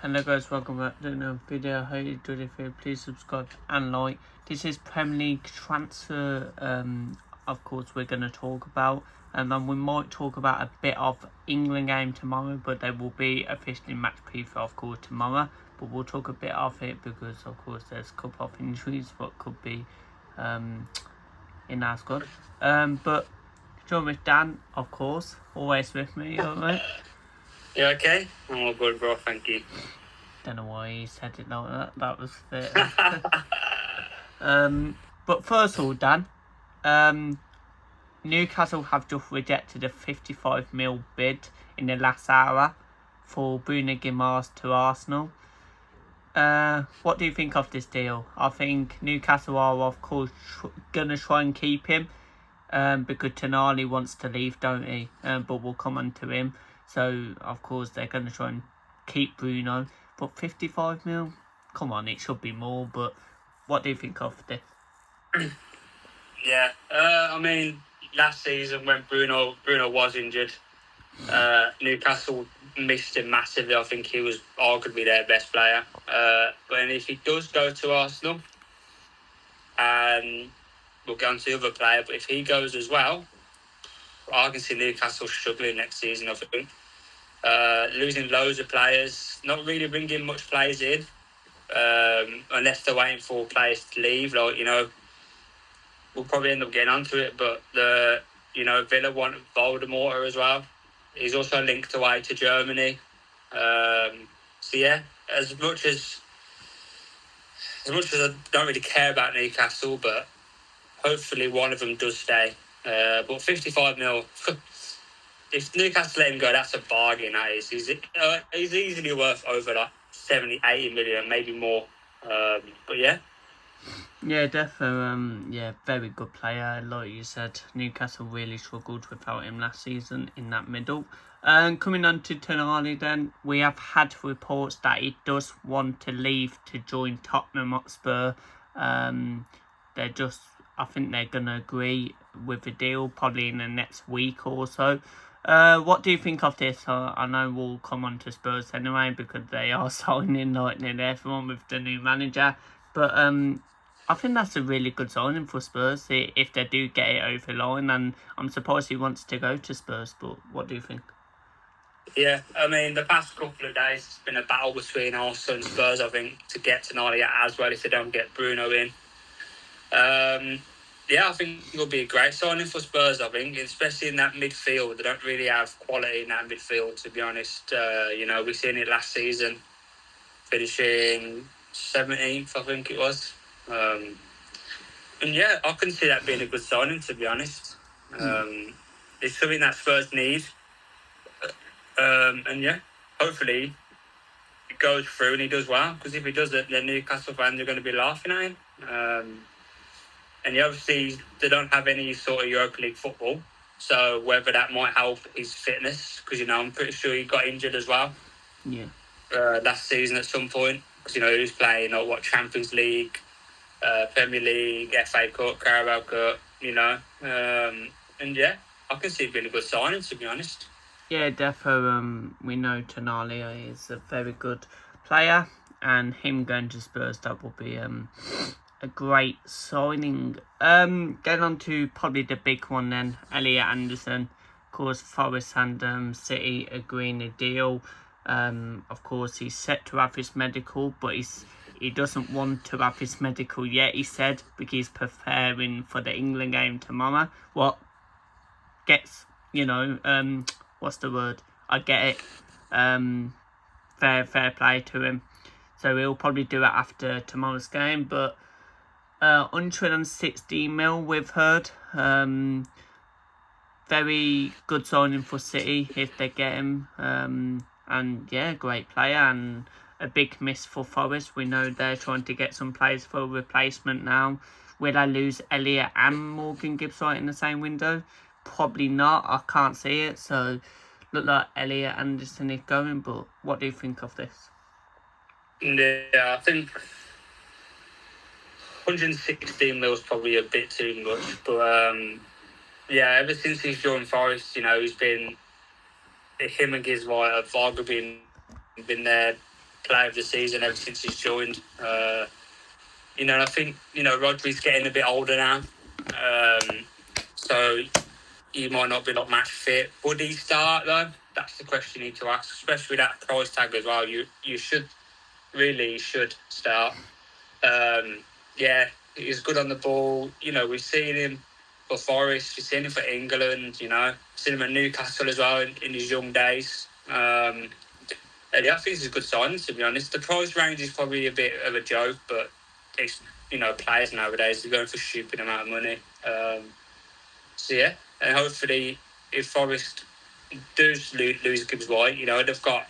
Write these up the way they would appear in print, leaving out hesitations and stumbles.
Hello guys, welcome back to another video. How you doing? If you please subscribe and like. This is Premier League transfer, of course we're going to talk about, and we might talk about a bit of England game tomorrow, but there will be officially match preview of course tomorrow, but we'll talk a bit of it because of course there's a couple of injuries what could be in our squad. But join with Dan, of course, always with me, alright? You okay? I'm all good, bro. Thank you. Don't know why he said it like that. That was fair. But first of all, Dan, Newcastle have just rejected a 55 mil bid in the last hour for Bruno Guimaraes to Arsenal. What do you think of this deal? I think Newcastle are of course gonna try and keep him, because Tonali wants to leave, don't he? But we'll come on to him. So, of course, they're going to try and keep Bruno. But 55 mil? Come on, it should be more. But what do you think of this? Yeah, I mean, last season when Bruno was injured, Newcastle missed him massively. I think he was arguably their best player. But if he does go to Arsenal, and we'll get on to the other player, but if he goes as well, I can see Newcastle struggling next season, I think. Losing loads of players, not really bringing much players in, unless they're waiting for players to leave. Like, we'll probably end up getting onto it, but Villa want Voldemort as well. He's also linked away to Germany. So yeah, as much as I don't really care about Newcastle, but hopefully one of them does stay. But 55 mil, if Newcastle let him go, that's a bargain. That is. He's easily worth over like 70, 80 million, maybe more. But yeah. Yeah, definitely. Very good player. Like you said, Newcastle really struggled without him last season in that middle. Coming on to Tonali then, we have had reports that he does want to leave to join Tottenham Hotspur. I think they're going to agree with the deal probably in the next week or so. What do you think of this? I know we'll come on to Spurs anyway because they are signing like nearly everyone with the new manager. But I think that's a really good signing for Spurs if they do get it over the line, and I'm surprised he wants to go to Spurs, but what do you think? Yeah, I mean, the past couple of days it's been a battle between Arsenal and Spurs, I think, to get Tonali as well if they don't get Bruno in. I think it'll be a great signing for Spurs, I think, especially in that midfield. They don't really have quality in that midfield, to be honest. We've seen it last season, finishing 17th, I think it was. I can see that being a good signing, to be honest. It's something that Spurs need. Hopefully it goes through and he does well, because if he doesn't, then Newcastle fans are going to be laughing at him. Obviously they don't have any sort of Europa League football, so whether that might help his fitness, because I'm pretty sure he got injured as well. Yeah. Last season at some point, because he was playing Champions League, Premier League, FA Cup, Carabao Cup, I can see it being a good signing, to be honest. Yeah, defo. We know Tonali is a very good player, and him going to Spurs, that will be a great signing. Getting on to probably the big one then, Elliot Anderson. Of course, Forest and City agreeing a deal. Of course, he's set to have his medical, but he doesn't want to have his medical yet, he said, because he's preparing for the England game tomorrow. What gets, what's the word? I get it. Fair play to him. So he'll probably do it after tomorrow's game, but 160 mil we've heard. Very good signing for City if they get him. Great player and a big miss for Forest. We know they're trying to get some players for a replacement now. Will I lose Elliot and Morgan Gibbs White in the same window? Probably not. I can't see it. So look like Elliot Anderson is going. But what do you think of this? Yeah, I think 116 mil is probably a bit too much, but ever since he's joined Forest, he's been him and Gibbs White have arguably been their player of the season ever since he's joined. I think Rodri's getting a bit older now, so he might not be like match fit. Would he start though? That's the question you need to ask, especially with that price tag as well. You should start. He's good on the ball. We've seen him for Forest. We've seen him for England. Seen him at Newcastle as well in his young days. I think it's a good sign, to be honest. The price range is probably a bit of a joke, but it's players nowadays are going for stupid amount of money. And hopefully, if Forest does lose Gibbs White, they've got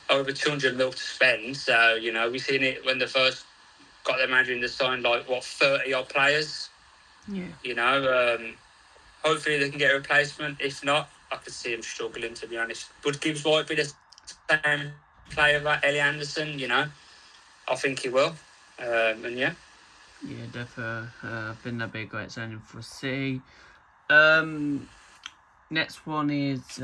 over 200 mil to spend. So we've seen it when they first got their manager in. They signed 30 odd players. Yeah. Hopefully they can get a replacement. If not, I could see him struggling, to be honest. Would Gibbs White be the same player that Ellie Anderson? I think he will. Yeah, definitely. I think that'd be a great signing for City. Next one is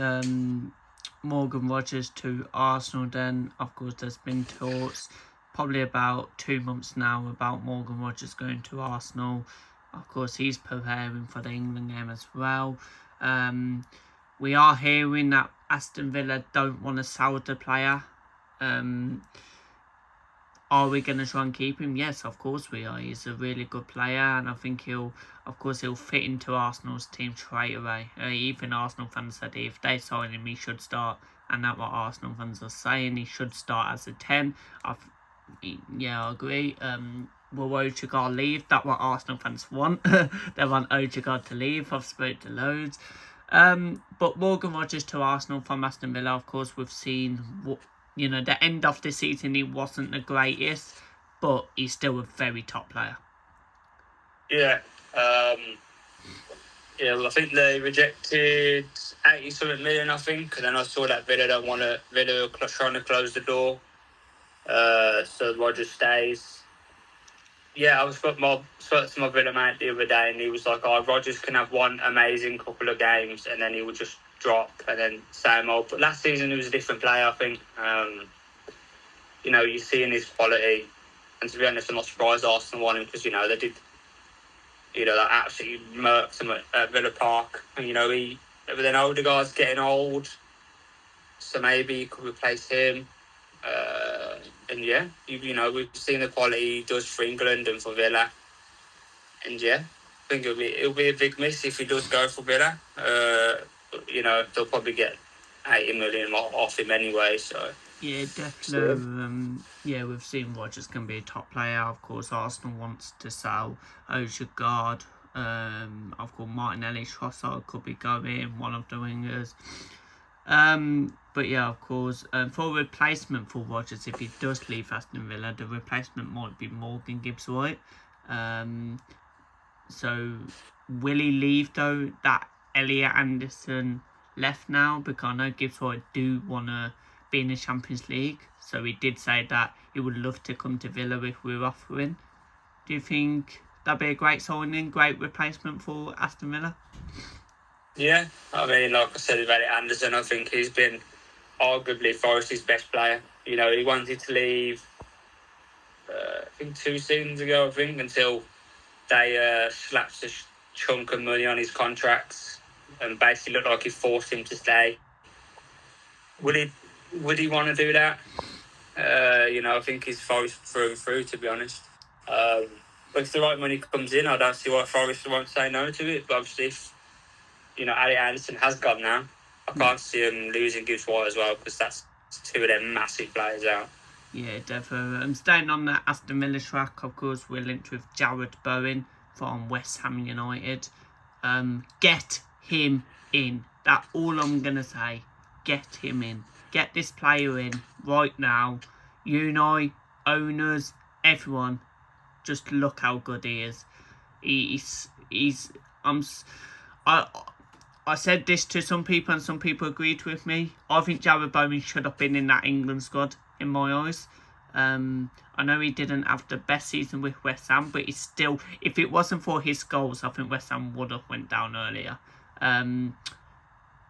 Morgan Rogers to Arsenal. Then, of course, there's been talks probably about 2 months now about Morgan Rogers going to Arsenal. Of course, he's preparing for the England game as well. We are hearing that Aston Villa don't want to sell the player. Are we going to try and keep him? Yes, of course we are. He's a really good player, and I think he'll fit into Arsenal's team straight away. Even Arsenal fans said if they sign him, he should start, and that's what Arsenal fans are saying. He should start as a 10. I agree. Will Odegaard leave? That's what Arsenal fans want. They want Odegaard to leave. I've spoke to loads. But Morgan Rogers to Arsenal from Aston Villa, of course, we've seen the end of the season, he wasn't the greatest, but he's still a very top player. Yeah. I think they rejected 80-something million, I think, and then I saw that Villa are trying to close the door, so Rogers stays. Yeah, I spoke to my Villa mate the other day, and he was like, Rogers can have one amazing couple of games, and then he would just drop, and then same old. But last season, he was a different player, I think. You're seeing his quality, and to be honest, I'm not surprised Arsenal won him, because, they did, they absolutely murked him at Villa Park. And, but then Odegaard's getting old, so maybe you could replace him. We've seen the quality he does for England and for Villa. And I think it'll be a big miss if he does go for Villa. They'll probably get 80 million off him anyway. So yeah, definitely. We've seen Rogers can be a top player. Of course, Arsenal wants to sell Odegaard. Of course, Martinelli, Trossard could be going, one of the wingers. But yeah, of course, for a replacement for Rogers, if he does leave Aston Villa, the replacement might be Morgan Gibbs White. So will he leave though? That Elliot Anderson left now, because I know Gibbs White do want to be in the Champions League. So he did say that he would love to come to Villa if we were offering. Do you think that'd be a great signing, great replacement for Aston Villa? Yeah, I mean, like I said about Anderson, I think he's been arguably Forest's best player. He wanted to leave, I think 2 seasons ago, until they slapped a chunk of money on his contracts and basically looked like he forced him to stay. Would he want to do that? I think he's Forest through and through, to be honest. But if the right money comes in, I don't see why Forest won't say no to it. But obviously, if Ali Anderson has gone now, I can't see him losing Gibbs White as well, because that's 2 of them massive players out. Yeah, definitely. Staying on the Aston Villa track, of course, we're linked with Jarrod Bowen from West Ham United. Get him in. That's all I'm going to say. Get him in. Get this player in right now. Owners, everyone, just look how good he is. I said this to some people, and some people agreed with me. I think Jarrod Bowen should have been in that England squad, in my eyes. I know he didn't have the best season with West Ham, but he's still, if it wasn't for his goals, I think West Ham would have went down earlier.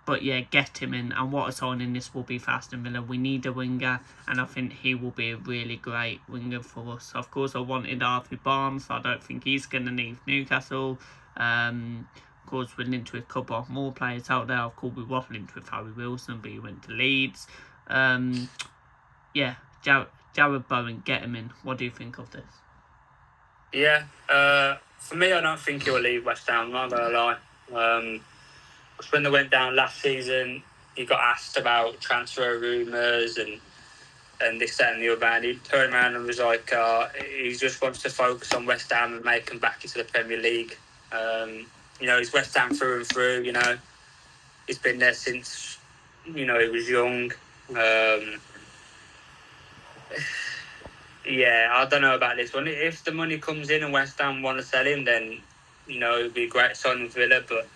But yeah, get him in, and what a signing this will be for Aston Villa. We need a winger, and I think he will be a really great winger for us. Of course, I wanted Harvey Barnes. I don't think he's going to leave Newcastle. Of course, we're linked with a couple of more players out there. Of course, we were linked with Harry Wilson, but he went to Leeds. Yeah, Jared Bowen, get him in. What do you think of this? Yeah, for me, I don't think he'll leave West Ham. I'm not gonna lie. Because when they went down last season, he got asked about transfer rumours and this, that, and the other. And he turned around and was like, he just wants to focus on West Ham and make them back into the Premier League. He's West Ham through and through. He's been there since he was young. Yeah, I don't know about this one. If the money comes in and West Ham want to sell him, then it'll be a great signing for Villa. But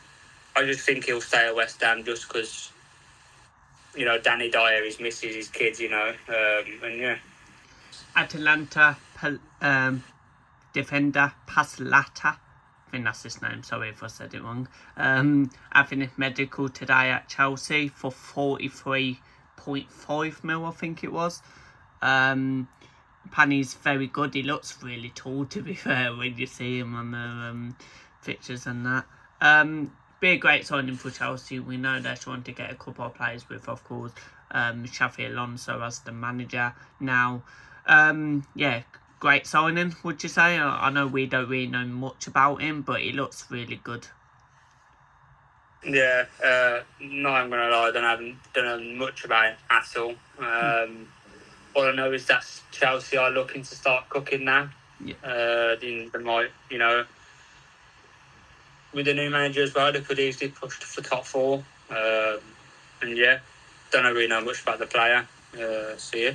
I just think he'll stay at West Ham just because Danny Dyer, his missus, his kids, and yeah. Atalanta defender Paslata, I think that's his name, sorry if I said it wrong, having a medical today at Chelsea for 43.5 mil, I think it was. Panny's very good. He looks really tall, to be fair, when you see him on the pictures and that. Be a great signing for Chelsea. We know they're trying to get a couple of players with, of course, Xavi Alonso as the manager now. Yeah, great signing, would you say? I know we don't really know much about him, but he looks really good. Yeah, no, I'm going to lie, I don't know much about him at all. All I know is that Chelsea are looking to start cooking now. Yeah. They might, with the new manager as well, they could easily push for top four. And yeah, don't really know much about the player. So yeah.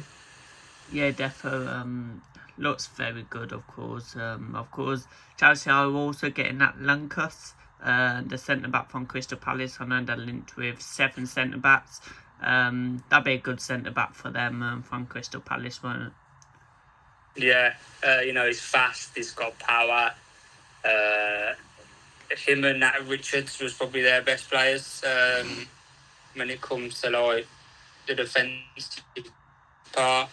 Yeah, Defo looks very good, of course. Of course, Chelsea are also getting that Lunkus, the centre-back from Crystal Palace. I know they're linked with 7 centre-backs. That'd be a good centre-back for them from Crystal Palace, won't it? Yeah, he's fast, he's got power. Him and Nat Richards was probably their best players when it comes to like the defensive part.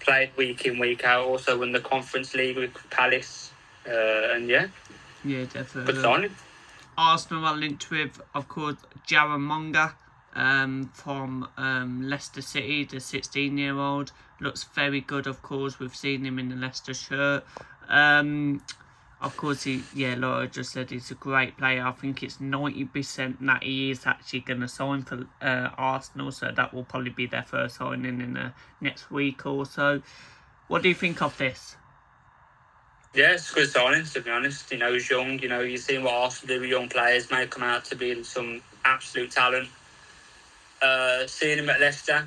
Played week in, week out. Also won the Conference League with Palace. And yeah. Yeah, definitely. Good signing. Arsenal are linked with, of course, Jaramonger from Leicester City, the 16-year-old. Looks very good, of course. We've seen him in the Leicester shirt. Of course, like I just said, he's a great player. I think it's 90% that he is actually going to sign for Arsenal, so that will probably be their first signing in the next week or so. What do you think of this? Yeah, it's a good signing, to be honest. He's young. You've seen what Arsenal do with young players, may come out to be some absolute talent. Seeing him at Leicester,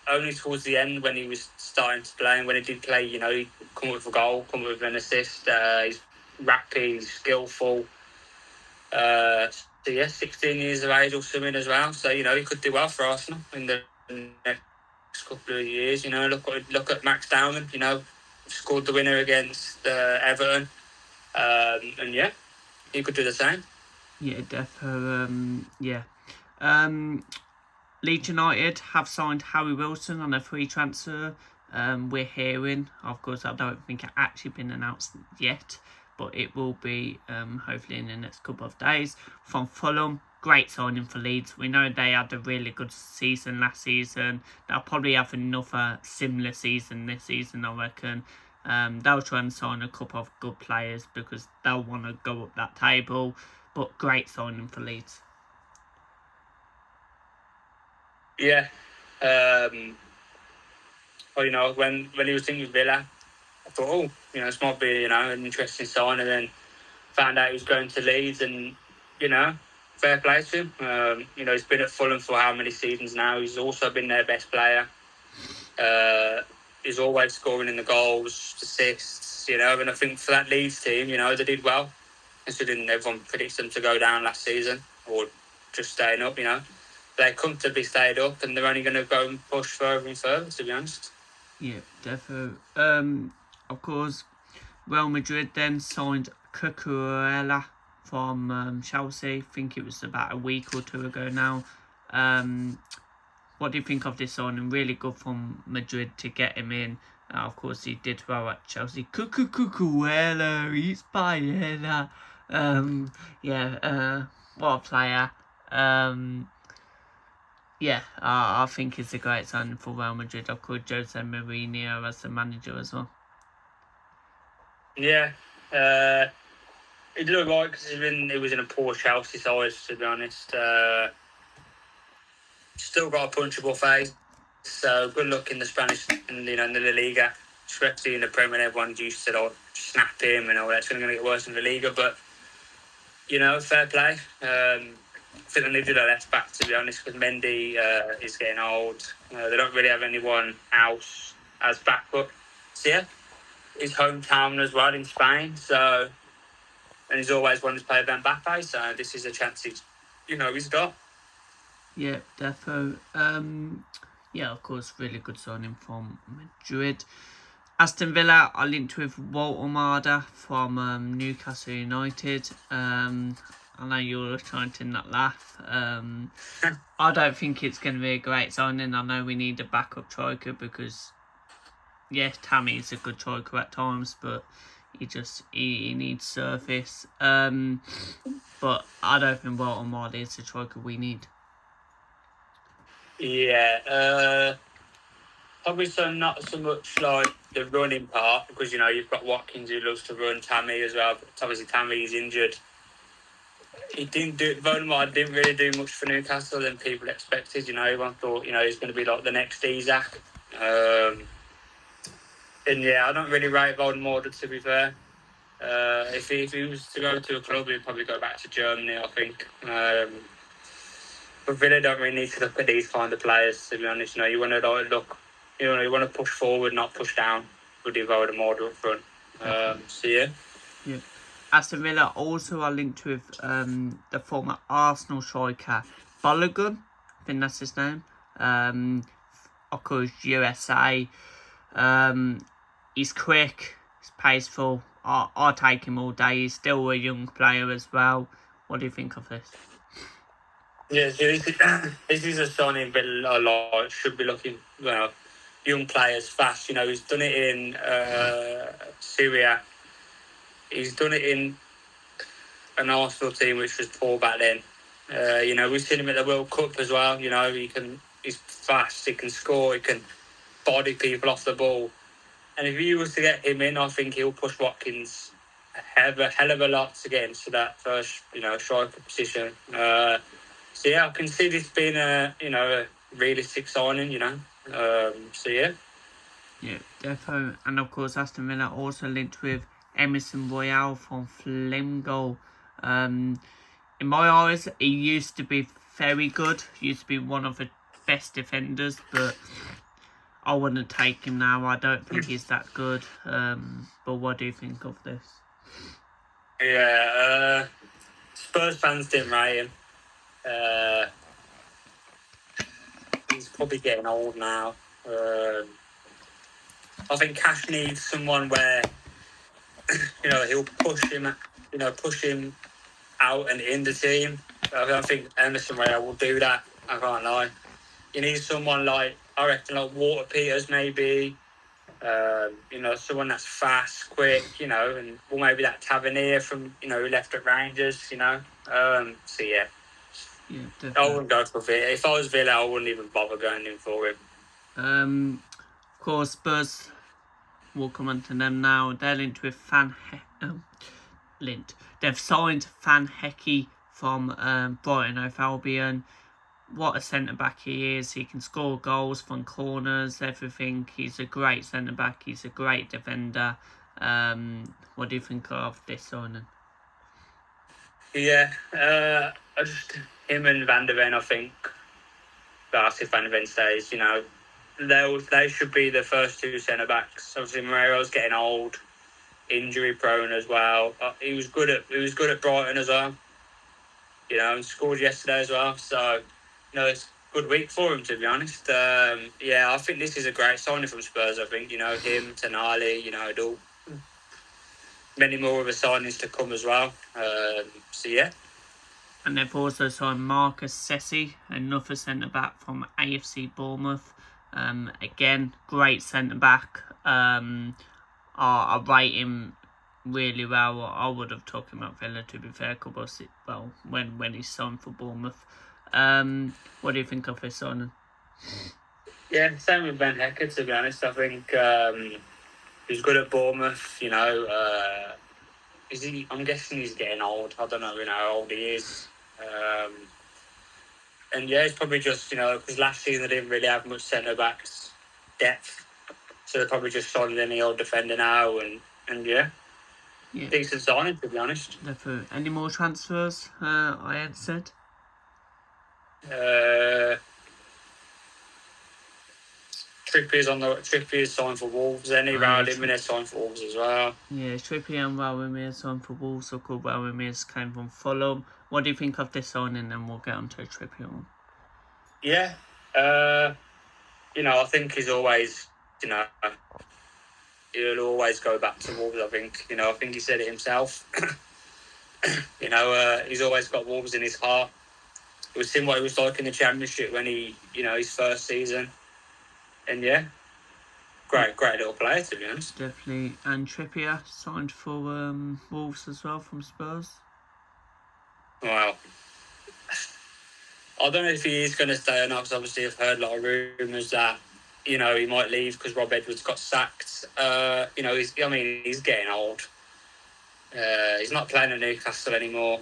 only towards the end when he was starting to play, and when he did play, he'd come up with a goal, come up with an assist. He's rapid, he's skillful. So yeah, 16 years of age or something as well. So he could do well for Arsenal in the next couple of years. Look at Max Dowman. Scored the winner against Everton, and yeah, he could do the same. Yeah, defo. Yeah. Leeds United have signed Harry Wilson on a free transfer. We're hearing, of course, I don't think it's actually been announced yet, but it will be hopefully in the next couple of days. From Fulham, great signing for Leeds. We know they had a really good season last season. They'll probably have another similar season this season, I reckon. They'll try and sign a couple of good players because they'll want to go up that table. But great signing for Leeds. Yeah. When he was thinking Villa, I thought, this might be, an interesting sign, and then found out he was going to Leeds, and, fair play to him. He's been at Fulham for how many seasons now. He's also been their best player. He's always scoring in the goals, assists, and I think for that Leeds team, they did well, considering everyone predicts them to go down last season, or just staying up, They comfortably stayed up, and they're only going to go and push further and further, to be honest. Yeah, definitely. Of course, Real Madrid then signed Cucurella from Chelsea. I think it was about a week or two ago now. What do you think of this signing? Really good from Madrid to get him in. Of course, he did well at Chelsea. Hello, he's Paella. What a player. I think it's a great signing for Real Madrid. Of course, Jose Mourinho as the manager as well. Yeah, he did look right because he was in a poor Chelsea side, to be honest. Still got a punchable face, so good luck in the Spanish and in the La Liga, especially in the Premier. Everyone's used to snap him and all that. It's going to get worse in the Liga, but fair play. I think they needed a left back, to be honest, because Mendy is getting old. They don't really have anyone else as backup. So yeah, his hometown as well in Spain. So, and he's always wanted to play with Mbappe. So this is a chance he's got. Yeah, defo. Of course, really good signing from Madrid. Aston Villa are linked with Walter Armada from Newcastle United. I know you're trying to not laugh. I don't think it's going to be a great signing. I know we need a backup striker because, yes, Tammy is a good striker at times, but he needs surface. But I don't think Walter Armada is the striker we need. Yeah, probably not so much like the running part because you've got Watkins who loves to run, Tammy as well. But obviously Tammy is injured. Voldemort didn't really do much for Newcastle than people expected. Everyone thought he's going to be like the next Isak. And yeah, I don't really rate Voldemort, to be fair. If he was to go to a club, he'd probably go back to Germany, I think. But Villa don't really need to look at these kind of players, to be honest. You want to you want to push forward, not push down. With the Voldemort up front. Yeah. Aston Villa also are linked with the former Arsenal striker Balogun. I think that's his name. Of course, USA. He's quick. He's paceful. I'll take him all day. He's still a young player as well. What do you think of this? Yeah, so this is a signing Villa a lot. Should be looking young players fast. He's done it in Syria. He's done it in an Arsenal team which was poor back then. We've seen him at the World Cup as well. He's fast. He can score. He can body people off the ball. And if you was to get him in, I think he'll push Watkins a hell of a lot to get into that first, striker position. So yeah, I can see this being a realistic signing. So yeah. Yeah, defo. And of course, Aston Villa also linked with Emerson Royale from Flamengo. In my eyes, he used to be very good. He used to be one of the best defenders, but I wouldn't take him now. I don't think he's that good. But what do you think of this? Yeah, Spurs fans didn't rate him. He's probably getting old now. I think Cash needs someone where he'll push him out and in the team. I don't think Emerson Royale will do that. I can't lie. You need someone like, I reckon, like Walter Peters maybe. Someone that's fast, quick, and maybe that Tavernier from, who left at Rangers, So yeah. Yeah, definitely. I wouldn't go for Villa. If I was Villa, I wouldn't even bother going in for him. Of course, Spurs will come on to them now. They're linked with They've signed Van Hecke from Brighton Hove Albion. What a centre-back he is. He can score goals from corners, everything. He's a great centre-back. He's a great defender. What do you think of this signing? Yeah, him and Van der Ven, I think, if Van der Ven stays, they should be the first two centre-backs. Obviously, Moreira's getting old, injury-prone as well. He was good at Brighton as well, and scored yesterday as well. So, it's a good week for him, to be honest. I think this is a great signing from Spurs. I think, him, Tonali, many more of the signings to come as well. So yeah. And they've also signed Marcus Sessi, another centre-back from AFC Bournemouth. Again, great centre-back. I rate him really well. I would have talked him at Villa, to be fair, when he's signed for Bournemouth. What do you think of his signing? Yeah, same with Ben Hecker, to be honest. I think he's good at Bournemouth, you know. I'm guessing he's getting old. I don't know, how old he is. And yeah, it's probably just, because last season they didn't really have much centre-backs depth. So they're probably just signing any old defender now. And yeah, decent signing, to be honest. Any more transfers, I had said? Trippier's signed for Wolves, Raul Jimenez signed for Wolves as well. Yeah, Trippier and Raul Jimenez signed for Wolves. So called Raul Jimenez came from Fulham. What do you think of this signing? And we'll get on to Trippier one. Yeah, I think he's always, he'll always go back to Wolves. I think he said it himself. He's always got Wolves in his heart. We've seen what he was like in the Championship when he, his first season. And yeah, great little player, to be honest. Definitely. And Trippier signed for Wolves as well from Spurs. Well, I don't know if he is going to stay or not, because obviously I've heard a lot of rumours that, he might leave because Rob Edwards got sacked. He's getting old. He's not playing at Newcastle anymore.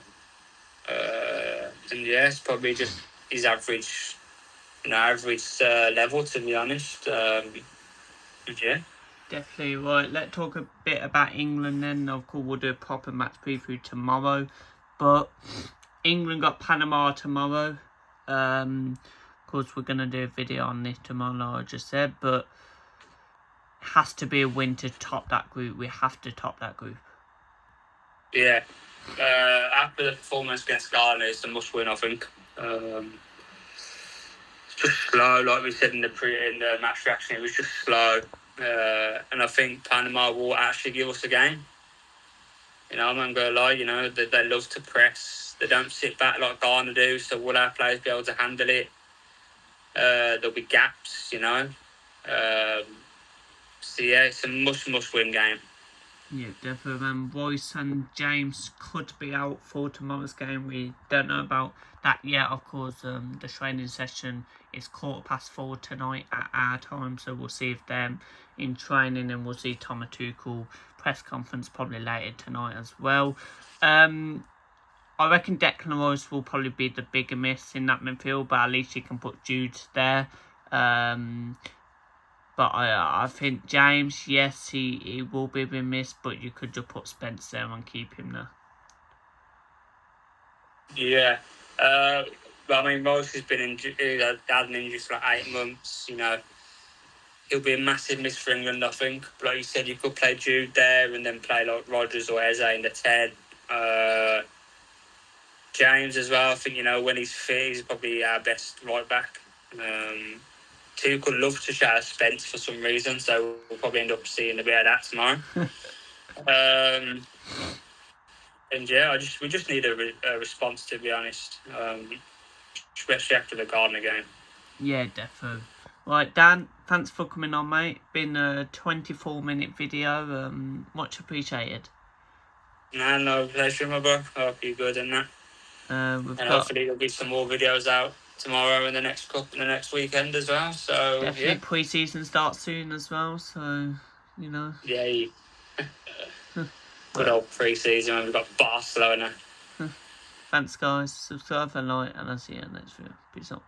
And yeah, it's probably just his average level, to be honest. Yeah. Definitely. Right, let's talk a bit about England then. Of course, we'll do a proper match preview tomorrow. But England got Panama tomorrow. Of course, we're going to do a video on this tomorrow, like I just said. But it has to be a win to top that group. We have to top that group. Yeah. After the performance against Ghana, it's a must-win, I think. It's just slow, like we said in the match reaction. It was just slow. And I think Panama will actually give us a game. I'm not going to lie, they love to press. They don't sit back like Ghana do, so will our players be able to handle it? There'll be gaps, So yeah, it's a must-win game. Yeah, definitely. Royce and James could be out for tomorrow's game. We don't know about that yet. Of course, the training session is 4:15 tonight at our time, so we'll see if they're in training, and we'll see Thomas Tuchel press conference probably later tonight as well. I reckon Declan Rice will probably be the bigger miss in that midfield, but at least you can put Jude there. But I think James, yes, he will be missed, but you could just put Spence there and keep him there. Yeah. But Rice has been had an injury for like 8 months, He'll be a massive miss for England, I think. But like you said, you could play Jude there and then play like Rodgers or Eze in the 10. James as well, I think, when he's fit, he's probably our best right back. Tuchel love to shatter Spence for some reason, so we'll probably end up seeing a bit of that tomorrow. And yeah, we just need a response, to be honest, especially after the Ghana game. Yeah, definitely. Right, Dan, thanks for coming on, mate. Been a 24-minute video. Much appreciated. No pleasure, my bro. I hope you're good in that. Hopefully there'll be some more videos out tomorrow and the next weekend as well. So definitely pre-season starts soon as well. So Yeah. Good old pre-season when we've got Barcelona. Thanks, guys. Subscribe and like, and I'll see you in the next video. Peace out.